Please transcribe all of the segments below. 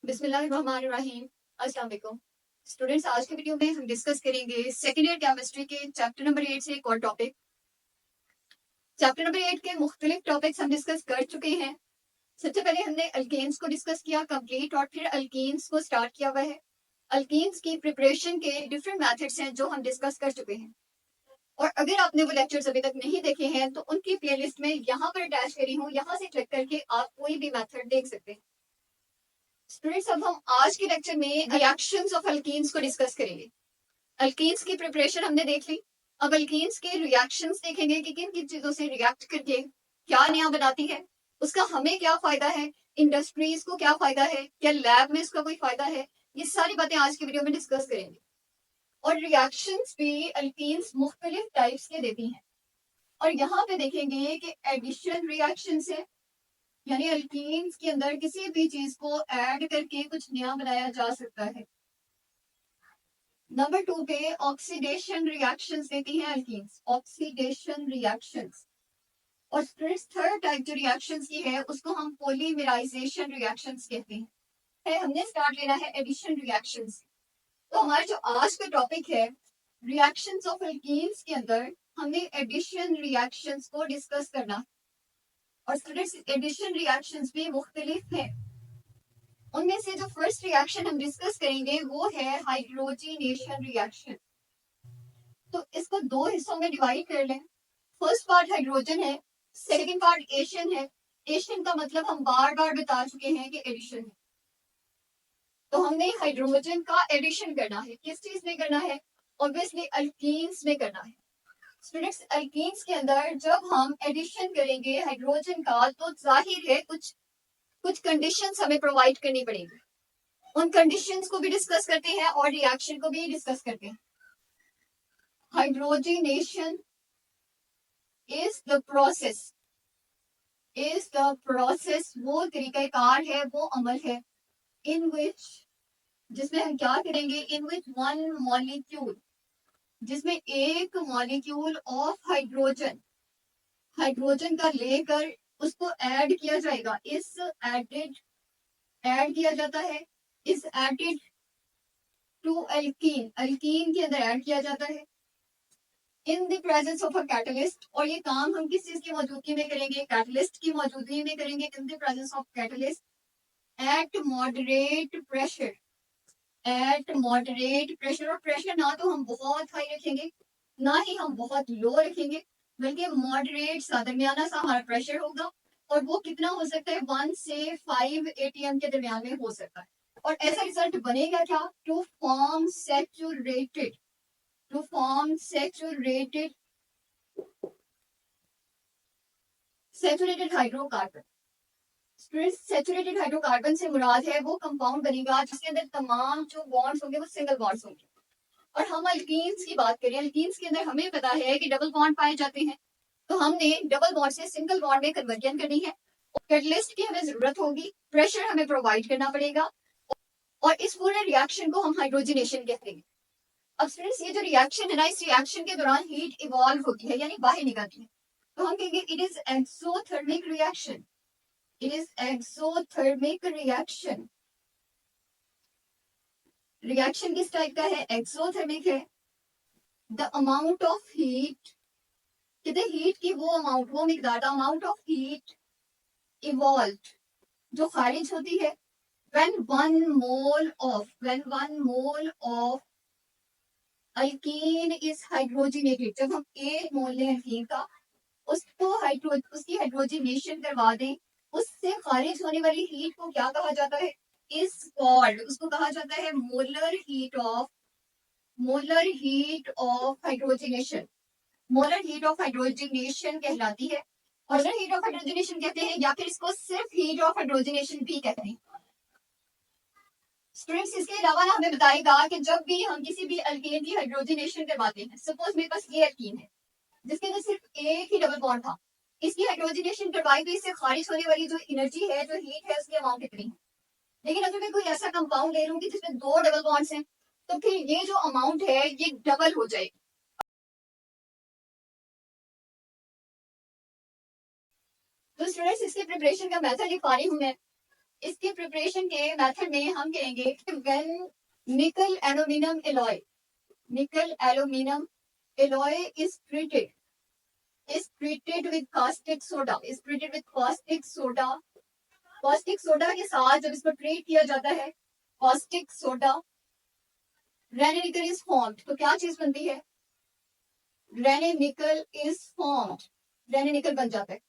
बिस्मिल्लाहिर्रहमानिर्रहीम। अस्सलाम वालेकुम स्टूडेंट्स, आज के वीडियो में हम डिस्कस करेंगे सेकेंड ईयर केमिस्ट्री के चैप्टर नंबर 8 से एक और टॉपिक। चैप्टर नंबर 8 के मुख्तलिफ टॉपिक्स हम डिस्कस कर चुके हैं। सबसे पहले हमने अल्केन्स को डिस्कस किया कंप्लीट, और फिर अल्कीन्स को स्टार्ट किया हुआ है। अल्कीन्स की प्रिपरेशन के डिफरेंट मेथड्स हैं जो हम डिस्कस कर चुके हैं, और अगर आपने वो लेक्चर्स अभी तक नहीं देखे हैं तो उनकी प्लेलिस्ट में यहाँ पर अटैच करी हूँ, यहाँ से क्लिक करके आप कोई भी मेथड देख सकते हैं। स्टूडेंट्स, अब हम आज के लेक्चर में रिएक्शंस ऑफ अल्कीन्स को डिस्कस करेंगे। अल्कीन्स की प्रिपरेशन हमने देख ली, अब अल्कीन्स के रिएक्शंस देखेंगे कि किन किन चीजों से रिएक्ट करके क्या नया बनाती है, उसका हमें क्या फायदा है, इंडस्ट्रीज को क्या फायदा है, क्या लैब में इसका कोई फायदा है। ये सारी बातें आज की वीडियो में डिस्कस करेंगे। और रिएक्शंस भी अल्कीन्स मुख्तलिफ टाइप्स के देती हैं, और यहाँ पे देखेंगे कि एडिशन रिएक्शंस है, यानी अल्कीन्स के अंदर किसी भी चीज को ऐड करके कुछ नया बनाया जा सकता है। नंबर 2 पे ऑक्सीडेशन रिएक्शंस देती हैं अल्कीन्स, ऑक्सीडेशन रिएक्शंस। और थर्ड टाइप जो रिएक्शंस की है उसको हम पॉलीमराइजेशन रिएक्शंस कहते हैं। हमने स्टार्ट लेना है एडिशन रिएक्शंस। तो हमारा जो आज का टॉपिक है रिएक्शंस ऑफ अल्कीन्स के अंदर हमने एडिशन रिएक्शंस को डिस्कस करना। और स्टूडेंट्स, एडिशन रिएक्शंस भी मुख्तलिफ हैं। उनमें से जो फर्स्ट रिएक्शन हम डिस्कस करेंगे वो है हाइड्रोजिनेशन रिएक्शन। तो इसको दो हिस्सों में डिवाइड कर लें। फर्स्ट पार्ट हाइड्रोजन है, सेकंड पार्ट एशियन है। एशियन का मतलब हम बार बार बता चुके हैं कि एडिशन है। तो हमने हाइड्रोजन का एडिशन करना है, किस चीज में करना है? ऑब्वियसली अल्कीन्स में करना है। स्टूडेंट्स, अल्कीन्स के अंदर जब हम एडिशन करेंगे हाइड्रोजन का तो जाहिर है कुछ कंडीशंस हमें प्रोवाइड करनी पड़ेगी। उन कंडीशंस को भी डिस्कस करते हैं और रिएक्शन को भी डिस्कस करते हैं। हाइड्रोजिनेशन इज द प्रोसेस वो तरीकाकार है, वो अमल है इन विच, जिसमें हम क्या करेंगे, इन विच वन मॉलिक्यूल, जिसमें एक मॉलिक्यूल ऑफ हाइड्रोजन का लेकर उसको ऐड किया जाएगा। ऐड किया जाता है, इस एडेड टू अल्कीन के अंदर ऐड किया जाता है in the presence of a catalyst. और ये काम हम किस चीज की मौजूदगी में करेंगे? कैटलिस्ट की मौजूदगी में करेंगे, in the presence of catalyst eight moderate pressure. और प्रेशर ना तो हम बहुत हाई रखेंगे ना ही हम बहुत लो रखेंगे, बल्कि मॉडरेट सा दरमियाना सा हमारा प्रेशर होगा। और वो कितना हो सकता है? 1 से 5 atm के दरमियान में हो सकता है। और ऐसा रिजल्ट बनेगा क्या? To form saturated hydrocarbon. Saturated hydrocarbon से मुराद है वो कंपाउंड बनेगा जिसके अंदर तमाम जो बॉन्ड्स होंगे वो सिंगल बॉन्ड्स होंगे। और हम अल्कीन्स की बात करें, अल्कीन्स के अंदर हमें पता है कि डबल बॉन्ड पाए जाते हैं, तो हमने डबल बॉन्ड से सिंगल बॉन्ड में कन्वर्जन करनी है। कैटलिस्ट की हमें जरूरत होगी, प्रेशर हमें प्रोवाइड करना पड़ेगा, और इस पूरे रिएक्शन को हम हाइड्रोजनेशन कहते हैं। अब फ्रेंड्स, ये जो रिएक्शन है ना, इस रिएक्शन के दौरान हीट इवॉल्व होती है, यानी बाहर निकलती है। तो हम कहेंगे it is exothermic reaction. Reaction किस टाइप का है? एक्सोथर्मिक है। द अमाउंट ऑफ हीट, कहते हीट की वो अमाउंट, वो मिकदार, the amount of heat evolve, जो खारिज होती है when one mole of alkene is hydrogenated, जब हम एक मोल लें अल्कीन का, उसकी हाइड्रोजिनेशन करवा दें, उससे खारिज होने वाली हीट को क्या कहा जाता है? इज कॉल्ड, उसको कहा जाता है molar heat of hydrogenation. Molar heat of hydrogenation कहलाती है। मोलर हीट ऑफ हाइड्रोजिनेशन कहते हैं, या फिर इसको सिर्फ हीट ऑफ हाइड्रोजिनेशन भी कहते हैं। स्टूडेंट्स, इसके अलावा ना हमें बताएगा कि जब भी हम किसी भी अल्केन की हाइड्रोजनेशन करवाते हैं, सपोज मेरे पास ये अल्कीन है जिसके अंदर सिर्फ एक ही डबल बॉन्ड था, इसकी हाइड्रोजनेशन करवाई तो इससे खारिज होने वाली जो एनर्जी है, जो हीट है, उसकी अमाउंट कितनी है? लेकिन अगर मैं कोई ऐसा कंपाउंड ले लूंगी जिसमें दो डबल बॉन्ड्स हैं, तो फिर ये जो अमाउंट है ये डबल हो जाएगी। तो स्टूडेंट्स, इसके प्रिपरेशन का मेथड लिखा रही हूं मैं। इसके प्रिपरेशन के मेथड में हम कहेंगे व्हेन निकल aluminium alloy is treated with caustic soda caustic soda के साथ जब इसको ट्रीट किया जाता है caustic soda रेने निकल इज फॉर्म्ड। तो क्या चीज बनती है? रेने निकल इज फॉर्म्ड, रेने निकल बन जाता है।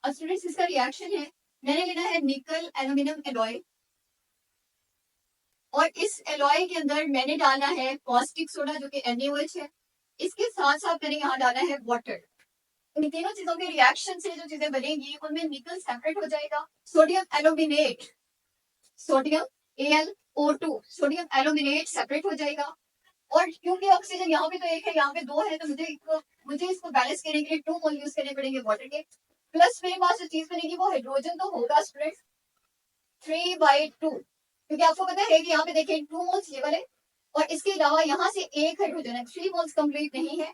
अब स्टूडेंट्स इसका रिएक्शन है, मैंने लेना है निकल एल्यूमिनियम एलॉय और इस एलॉय के अंदर मैंने डालना है कॉस्टिक सोडा जो कि NaOH है। इसके साथ साथ मैंने यहाँ डाला है वाटर। इन तीनों चीजों के रिएक्शन से जो चीजें बनेगी उनमें निकल सेपरेट हो जाएगा, sodium aluminate, sodium AlO2, sodium aluminate separate हो जाएगा। और क्योंकि ऑक्सीजन यहाँ पे तो एक है, यहाँ पे दो है, तो मुझे इसको बैलेंस करने के लिए 2 मोल यूज करने पड़ेंगे वाटर के। प्लस मेरे पास जो चीज बनेगी वो हाइड्रोजन तो होगा स्टूडेंट 3/2, क्योंकि आपको पता है कि यहाँ पे देखें 2 मोल्स ये वाले और इसके अलावा यहाँ से एक हाइड्रोजन है, 3 मोल्स कंप्लीट नहीं है,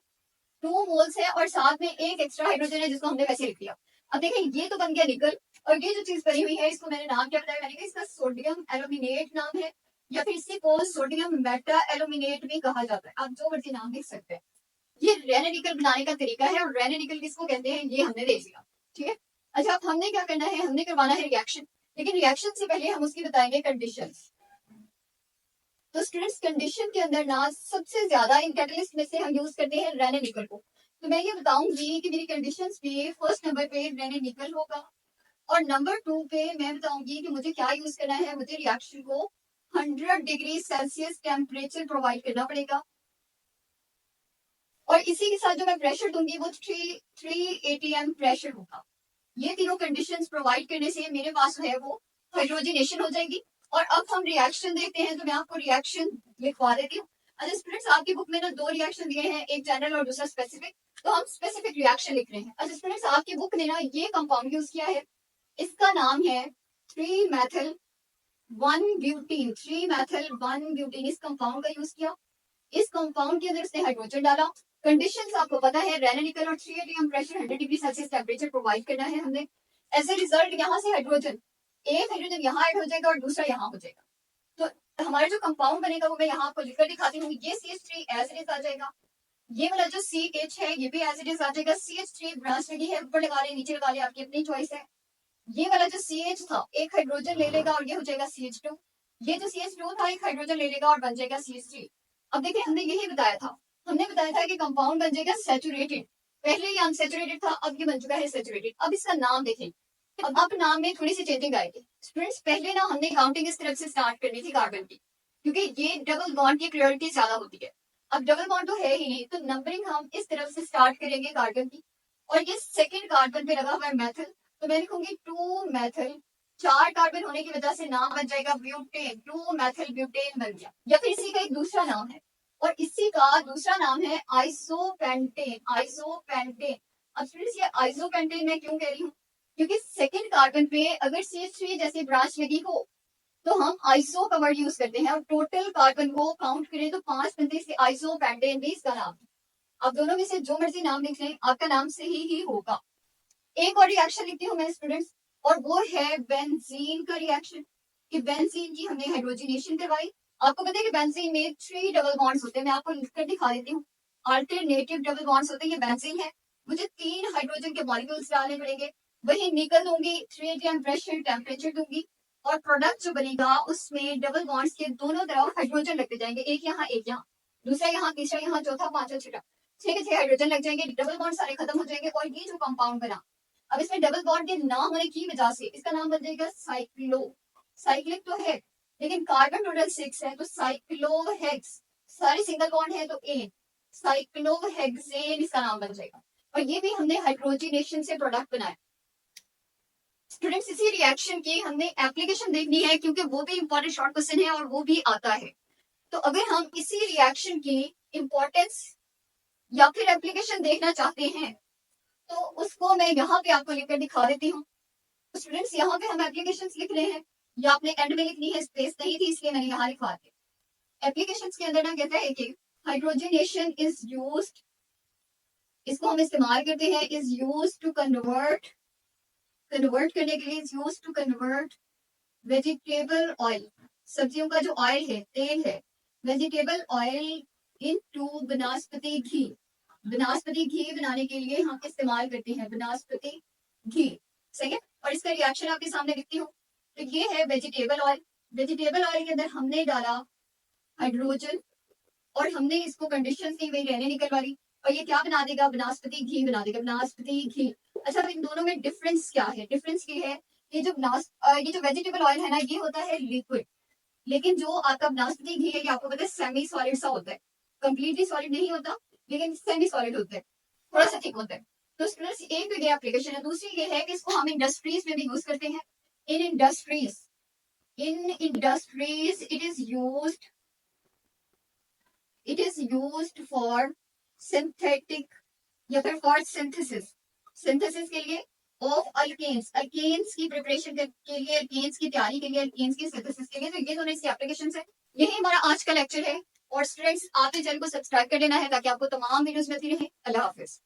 2 मोल्स है और साथ में एक एक्स्ट्रा हाइड्रोजन है जिसको हमने वैसे लिख दिया। अब देखें ये तो बन गया निकल और ये जो चीज बनी हुई है इसको मैंने नाम क्या बताया? मैंने कहा इसका सोडियम एल्यूमिनेट नाम है या फिर इसी को सोडियम मेटा एल्यूमिनेट भी कहा जाता है, आप जो मर्जी नाम लिख सकते हैं। ये रेने निकल बनाने का तरीका है और रेने निकल किसको कहते हैं ये हमने देख लिया, ठीक है। अच्छा अब हमने क्या करना है, हमने करवाना है रिएक्शन, लेकिन रिएक्शन से पहले हम उसकी बताएंगे कंडीशंस। तो स्टूडेंट्स कंडीशन के अंदर ना सबसे ज्यादा इन कैटलिस्ट में से हम यूज करते हैं रेने निकल को। तो मैं ये बताऊंगी कि मेरी कंडीशंस में फर्स्ट नंबर पे रेने निकल होगा और नंबर 2 पे मैं बताऊंगी कि मुझे क्या यूज करना है, मुझे रिएक्शन को 100 डिग्री सेल्सियस टेम्परेचर प्रोवाइड करना पड़ेगा और इसी के साथ जो मैं प्रेशर दूंगी वो 3 atm प्रेशर होगा। ये तीनों कंडीशंस प्रोवाइड करने से मेरे पास जो है वो हाइड्रोजनेशन हो जाएगी। और अब हम रिएक्शन देखते हैं, तो मैं आपको रिएक्शन लिखवा देती हूँ। अच्छा स्टूडेंट्स आपकी बुक में ना 2 रिएक्शन दिए हैं, एक जनरल और दूसरा स्पेसिफिक, तो हम स्पेसिफिक रिएक्शन लिख रहे हैं। अच्छा स्टूडेंट्स आपकी बुक ने ना ये कंपाउंड यूज किया है, इसका नाम है 3-methyl 1-butene, 3-methyl 1-butene, इस कंपाउंड का यूज किया। इस कंपाउंड के अंदर उसने हाइड्रोजन डाला। कंडीशंस आपको पता है, रेने निकल और 3 atm pressure 100 degree Celsius temperature provide करना है हमने। एज ए रिजल्ट यहाँ से हाइड्रोजन, एक हाइड्रोजन यहाँ ऐड हो जाएगा और दूसरा यहाँ हो जाएगा। तो हमारा जो कंपाउंड बनेगा वो मैं यहाँ आपको लिखकर दिखाती हूँ। ये CH3 एज इट इज आ जाएगा, ये वाला जो CH है ये भी एज इट इज आ जाएगा। CH3 ब्रांच लगी है, ऊपर लगा ले नीचे लगा ले, आपकी अपनी चॉइस है। ये वाला जो CH था एक हाइड्रोजन ले लेगा और ये हो जाएगा CH2। ये जो CH2 था एक हाइड्रोजन ले लेगा और बन जाएगा CH3। अब देखिए हमने यही बताया था, हमने बताया था कि कंपाउंड बन जाएगा सैचुरेटेड। पहले ये अनसैचुरेटेड था, अब ये बन चुका है सैचुरेटेड। अब इसका नाम देखें, अब नाम में थोड़ी सी चेंजिंग आएगी। स्टूडेंट्स पहले ना हमने काउंटिंग इस तरफ से स्टार्ट करनी थी कार्बन की, क्योंकि ये डबल बॉन्ड की प्रायोरिटी ज्यादा होती है। अब डबल बॉन्ड तो है ही नहीं, तो नंबरिंग हम इस तरफ से स्टार्ट करेंगे कार्बन की। और ये सेकेंड कार्बन पे लगा हुआ है मेथल, तो मैं लिखूंगी 2-methyl, 4 कार्बन होने की वजह से नाम बन जाएगा ब्यूटेन, 2-methyl ब्यूटेन बन गया। या फिर इसी का एक दूसरा नाम है और इसी का दूसरा नाम है आइसोपेंटेन, आइसोपेंटेन। अब स्टूडेंट्स ये आइसोपेंटेन मैं क्यों कह रही हूँ, क्योंकि सेकेंड कार्बन पे अगर CH3 जैसे ब्रांच लगी हो तो हम आइसो का वर्ड यूज करते हैं और टोटल कार्बन को काउंट करें तो 5 बनते हैं, आइसोपेंटेन भी इसका नाम है। अब दोनों में से जो मर्जी नाम लिख लें, आपका नाम सही ही होगा। एक और रिएक्शन लिखती हूँ मैं स्टूडेंट्स, और वो है बेंजीन का रिएक्शन। कि बेंजीन की हमने हाइड्रोजनेशन करवाई। आपको पता है कि बेंजीन में 3 डबल बॉन्ड्स होते हैं, मैं आपको लिखकर दिखा देती हूँ। अल्टरनेटिव डबल बॉन्ड्स होते हैं, ये बेंजीन है। मुझे 3 हाइड्रोजन के मॉलिक्यूल्स डालने पड़ेंगे, वही निकल दूंगी, 3 atm प्रेशर टेम्परेचर दूंगी और प्रोडक्ट जो बनेगा उसमें डबल बॉन्ड्स के दोनों तरफ हाइड्रोजन लगते जाएंगे, एक यहाँ एक यहाँ, दूसरा यहाँ, तीसरा यहाँ, चौथा, पांचवा, छठा, 6 हाइड्रोजन लग जाएंगे, डबल बॉन्ड सारे खत्म हो जाएंगे और ये जो कंपाउंड बना, अब इसमें डबल बॉन्ड के ना होने की वजह से इसका नाम बन जाएगा साइक्लो। साइक्लिक तो है लेकिन कार्बन टोटल 6 है, तो साइक्लोहेक्स, सारे सिंगल बॉन्ड है तो एन, साइक्लोहेक्सेन इसका नाम बन जाएगा। और ये भी हमने हाइड्रोजनेशन से प्रोडक्ट बनाया। स्टूडेंट्स इसी रिएक्शन की हमने एप्लीकेशन देखनी है, क्योंकि वो भी इंपॉर्टेंट शॉर्ट क्वेश्चन है और वो भी आता है। तो अगर हम इसी रिएक्शन की इंपॉर्टेंस या फिर एप्लीकेशन देखना चाहते हैं तो उसको मैं यहाँ पे आपको लिखकर दिखा देती हूँ। तो स्टूडेंट्स यहाँ पे हम एप्लीकेशंस लिख रहे हैं, या आपने एंड में लिखनी है, स्पेस नहीं थी इसलिए मैंने यहाँ लिखवा दिया। एप्लीकेशंस के अंदर ना कहता है कि हाइड्रोजनेशन इज यूज्ड, इसको हम इस्तेमाल करते हैं, is used to convert, convert करने के लिए, is used to convert vegetable oil, सब्जियों का जो ऑयल है, तेल है, वेजिटेबल ऑयल इनटू बनस्पति घी। बनस्पति घी बनाने के लिए हम इस्तेमाल करते हैं बनस्पति घी, सही है। और इसका रिएक्शन आपके सामने लिखती हूँ। तो ये है वेजिटेबल ऑयल। वेजिटेबल ऑयल के अंदर हमने डाला हाइड्रोजन और हमने इसको कंडीशन दी, वही रहने निकलवा ली, और ये क्या बना देगा, बनस्पति घी बना देगा, बनस्पति घी। अच्छा, इन दोनों में डिफरेंस क्या है? डिफरेंस ये है, ये जो वेजिटेबल ऑयल है ना, ये होता है लिक्विड, लेकिन जो आपका बनस्पति घी है, ये आपको पता है सेमी सॉलिड सा होता है, कंप्लीटली सॉलिड नहीं होता, लेकिन सेमी सॉलिड होता है, थोड़ा सा थिक होता है। तो स्टूडेंट्स, एक तो ये एप्लीकेशन है। दूसरी ये है कि इसको हम इंडस्ट्रीज में भी यूज करते हैं। In industries it is used for synthetic या फिर फॉर सिंथेसिस के लिए ऑफ अल्केन्स, अल्केन्स की प्रिपरेशन के लिए, अल्केन्स की तैयारी के लिए, अल्केन्स की सिंथेसिस के लिए। तो ये दोनों इसकी एप्लीकेशंस है। यही हमारा आज का लेक्चर है। और स्टूडेंट्स, आपने चैनल को सब्सक्राइब कर लेना है ताकि आपको तमाम वीडियोस मिलती रहे। अल्लाह हाफिज।